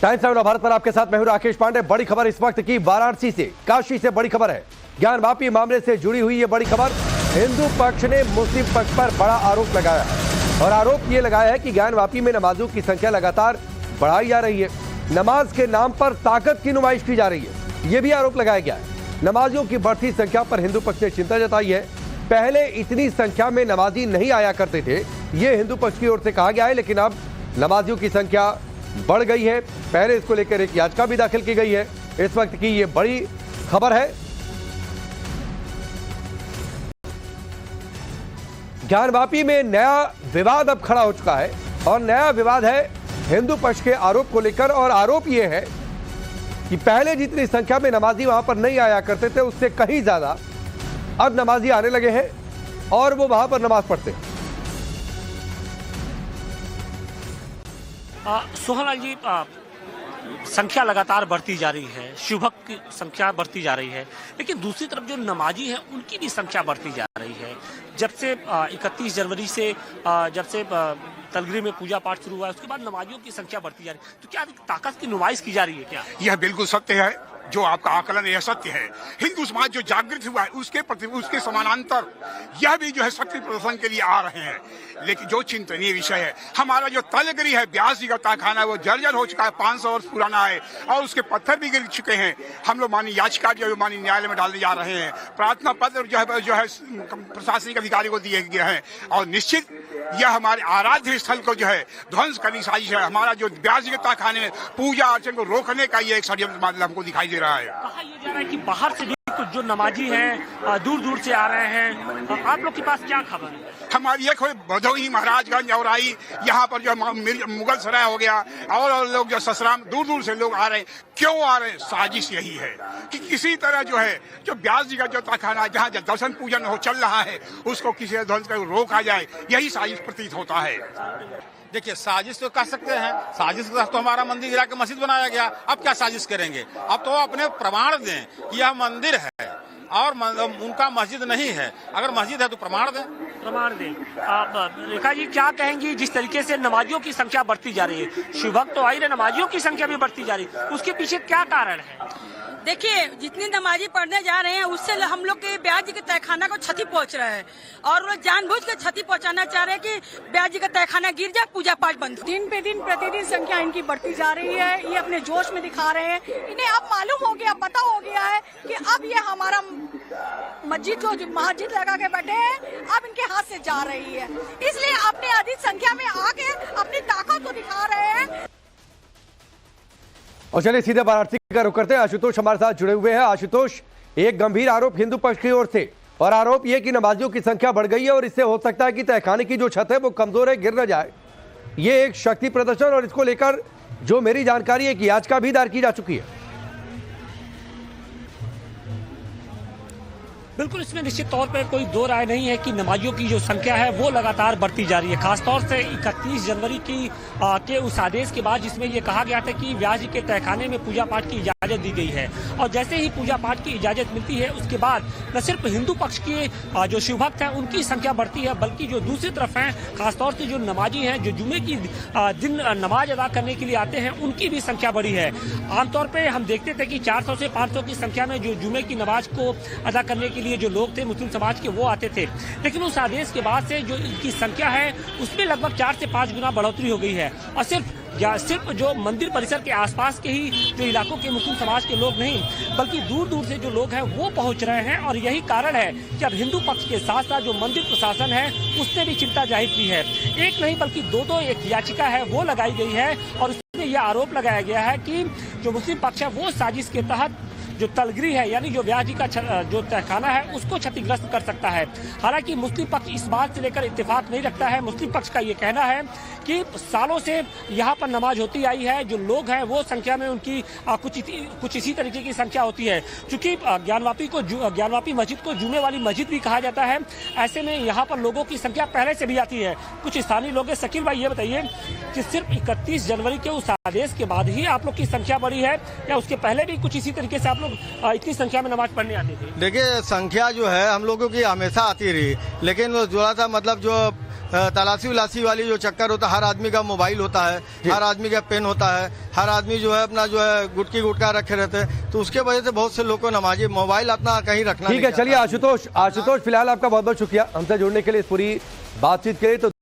Times of Bharat पर आपके साथ मैं हूं राकेश पांडे। बड़ी खबर इस वक्त की वाराणसी से, काशी से बड़ी खबर है। ज्ञानवापी मामले से जुड़ी हुई ये बड़ी खबर। हिंदू पक्ष ने मुस्लिम पक्ष पर बड़ा आरोप लगाया है और आरोप ये लगाया है कि ज्ञानवापी में नमाजियों की संख्या लगातार बढ़ाई जा रही है। नमाज के नाम पर ताकत की नुमाइश की जा रही है, ये भी आरोप लगाया गया है। नमाजियों की बढ़ती संख्या पर हिंदू पक्ष ने चिंता जताई है। पहले इतनी संख्या में नमाजी नहीं आया करते थे, ये हिंदू पक्ष की ओर से कहा गया है, लेकिन अब नमाजियों की संख्या बढ़ गई है। पहले इसको लेकर एक याचिका भी दाखिल की गई है। इस वक्त की ये बड़ी खबर है। ज्ञानवापी में नया विवाद अब खड़ा हो चुका है और नया विवाद है हिंदू पक्ष के आरोप को लेकर। और आरोप यह है कि पहले जितनी संख्या में नमाजी वहां पर नहीं आया करते थे, उससे कहीं ज्यादा अब नमाजी आने लगे हैं और वो वहां पर नमाज पढ़ते हैं। सोहनलाल जी, संख्या लगातार बढ़ती जा रही है, शिवभक्त की संख्या बढ़ती जा रही है, लेकिन दूसरी तरफ जो नमाजी हैं उनकी भी संख्या बढ़ती जा रही है। जब से 31 जनवरी से जब से तलगिरी में पूजा पाठ शुरू हुआ है, उसके बाद नमाजियों की संख्या बढ़ती जा रही है। तो क्या ताकत की नुमाइश की जा रही है क्या? यह बिल्कुल सत्य है, जो आपका आकलन यह सत्य है। हिंदू समाज जो जागृत हुआ है उसके प्रति, उसके समानांतर यह भी जो है शक्ति प्रदर्शन के लिए आ रहे हैं। लेकिन जो चिंतनीय विषय है, हमारा जो तलगिरी है, ब्यास जी का तहखाना है, वो जर्जर हो चुका है, 500 वर्ष पुराना है और उसके पत्थर भी गिर चुके हैं। हम लोग माननीय याचिका जो माननीय न्यायालय में डालने जा रहे हैं। प्रार्थना पत्र जो है प्रशासनिक अधिकारी को दिए गए हैं और निश्चित यह हमारे आराध्य स्थल को जो है ध्वंस करने की साजिश है। हमारा जो ब्यास जी के तहखाने में पूजा अर्चन को रोकने का ये एक षड्यंत्र मामला हमको दिखाई दे रहा है। कहा यह जा रहा है कि बाहर से भी कुछ जो नमाजी हैं दूर दूर से आ रहे हैं। आप लोग के पास क्या खबर है? हमारी एक भदोही, महाराजगंज और आई यहाँ पर जो मुगल सराय हो गया और लोग जो ससराम दूर दूर से लोग आ रहे हैं। क्यों आ रहे हैं? साजिश यही है कि किसी तरह जो है जो ब्यास जी का जो तहखाना जहाँ दर्शन पूजन हो चल रहा है उसको किसी ध्वंस कर रोका जाए, यही साजिश प्रतीत होता है। देखिए, साजिश तो कर सकते हैं, साजिश के साथ तो हमारा मंदिर गिरा के मस्जिद बनाया गया। अब क्या साजिश करेंगे? अब तो अपने प्रमाण दें कि यह मंदिर है और उनका मस्जिद नहीं है। अगर मस्जिद है तो प्रमाण दें। प्रमाण दें। रेखा जी, क्या कहेंगी जिस तरीके से नमाजियों की संख्या बढ़ती जा रही है? शिवभक्त तो आ ही रहे, नमाजियों की संख्या भी बढ़ती जा रही है, उसके पीछे क्या कारण है? देखिए, जितनी नमाजी पढ़ने जा रहे हैं उससे हम लोग के ब्यास जी के तहखाना को क्षति पहुंच रहा है और वो जानबूझ के क्षति पहुंचाना चाह रहे हैं कि ब्यास जी का तहखाना गिर जाए, पूजा पाठ बंद। दिन पे दिन प्रतिदिन संख्या इनकी बढ़ती जा रही है। ये अपने जोश में दिखा रहे हैं। इन्हें अब मालूम हो गया, पता हो गया है कि अब ये हमारा मस्जिद जो मस्जिद लगा के बैठे हैं अब इनके हाथ से जा रही है, इसलिए अपनी अधिक संख्या में आके अपनी ताकत को दिखा रहे हैं। और चलिए सीधे वाराणसी का रुख करते हैं। आशुतोष हमारे साथ जुड़े हुए हैं। आशुतोष, एक गंभीर आरोप हिंदू पक्ष की ओर से और आरोप यह कि नमाजियों की संख्या बढ़ गई है और इससे हो सकता है कि तहखाने की जो छत है वो कमजोर है, गिर न जाए। ये एक शक्ति प्रदर्शन और इसको लेकर जो मेरी जानकारी है कि याचिका भी दायर की जा चुकी है। बिल्कुल, इसमें निश्चित तौर पर कोई दो राय नहीं है कि नमाजियों की जो संख्या है वो लगातार बढ़ती जा रही है। खासतौर से 31 जनवरी के उस आदेश के बाद जिसमें ये कहा गया था कि व्यास जी के तहखाने में पूजा पाठ की इजाजत दी गई है और जैसे ही पूजा पाठ की इजाजत मिलती है उसके बाद न सिर्फ हिंदू पक्ष के जो शिवभक्त हैं उनकी संख्या बढ़ती है, बल्कि जो दूसरी तरफ हैं, खासतौर से जो नमाजी हैं जो जुमे की दिन नमाज अदा करने के लिए आते हैं, उनकी भी संख्या बढ़ी है। आमतौर पर हम देखते थे कि 400 से 500 की संख्या में जो जुमे की नमाज को अदा करने के लिए जो लोग थे मुस्लिम समाज के वो आते थे, लेकिन उस आदेश के बाद से जो इनकी संख्या है उसमें लगभग 4 से 5 गुना बढ़ोतरी हो गई है। और सिर्फ जो मंदिर परिसर के आसपास के ही जो इलाकों के मुस्लिम समाज के लोग नहीं, बल्कि दूर दूर से जो लोग हैं वो पहुंच रहे हैं। और यही कारण है कि अब हिंदू पक्ष के साथ साथ जो मंदिर प्रशासन है उसने भी चिंता जाहिर की है। एक नहीं बल्कि दो एक याचिका है वो लगाई गई है और उसमें यह आरोप लगाया गया है कि जो मुस्लिम पक्ष है वो साजिश के तहत जो तलगिरी है यानी जो व्यास जी का जो तहखाना है उसको क्षतिग्रस्त कर सकता है। हालांकि मुस्लिम पक्ष इस बात से लेकर इत्तेफाक नहीं रखता है। मुस्लिम पक्ष का ये कहना है कि सालों से यहाँ पर नमाज होती आई है, जो लोग हैं वो संख्या में उनकी कुछ इसी तरीके की संख्या होती है। चूंकि ज्ञानवापी मस्जिद को जुमे वाली मस्जिद भी कहा जाता है, ऐसे में यहाँ पर लोगों की संख्या पहले से भी आती है। कुछ स्थानीय लोग हैं। शकील भाई, ये बताइए कि सिर्फ 31 जनवरी के उस आदेश के बाद ही आप लोग की संख्या बढ़ी है या उसके पहले भी कुछ इसी तरीके से आप लोग इतनी संख्या में नमाज पढ़ने आते थे? देखिए, संख्या जो है हम लोगों की हमेशा आती रही, लेकिन वो थोड़ा सा मतलब जो तलाशी उलासी वाली जो चक्कर होता है, हर आदमी का मोबाइल होता है, हर आदमी का पेन होता है, हर आदमी जो है अपना जो है गुटका रखे रहते हैं, तो उसके वजह से बहुत से लोग को नमाजी मोबाइल अपना कहीं रखना ठीक है। चलिए आशुतोष फिलहाल आपका बहुत बहुत शुक्रिया हमसे जुड़ने के लिए, इस पूरी बातचीत के लिए। तो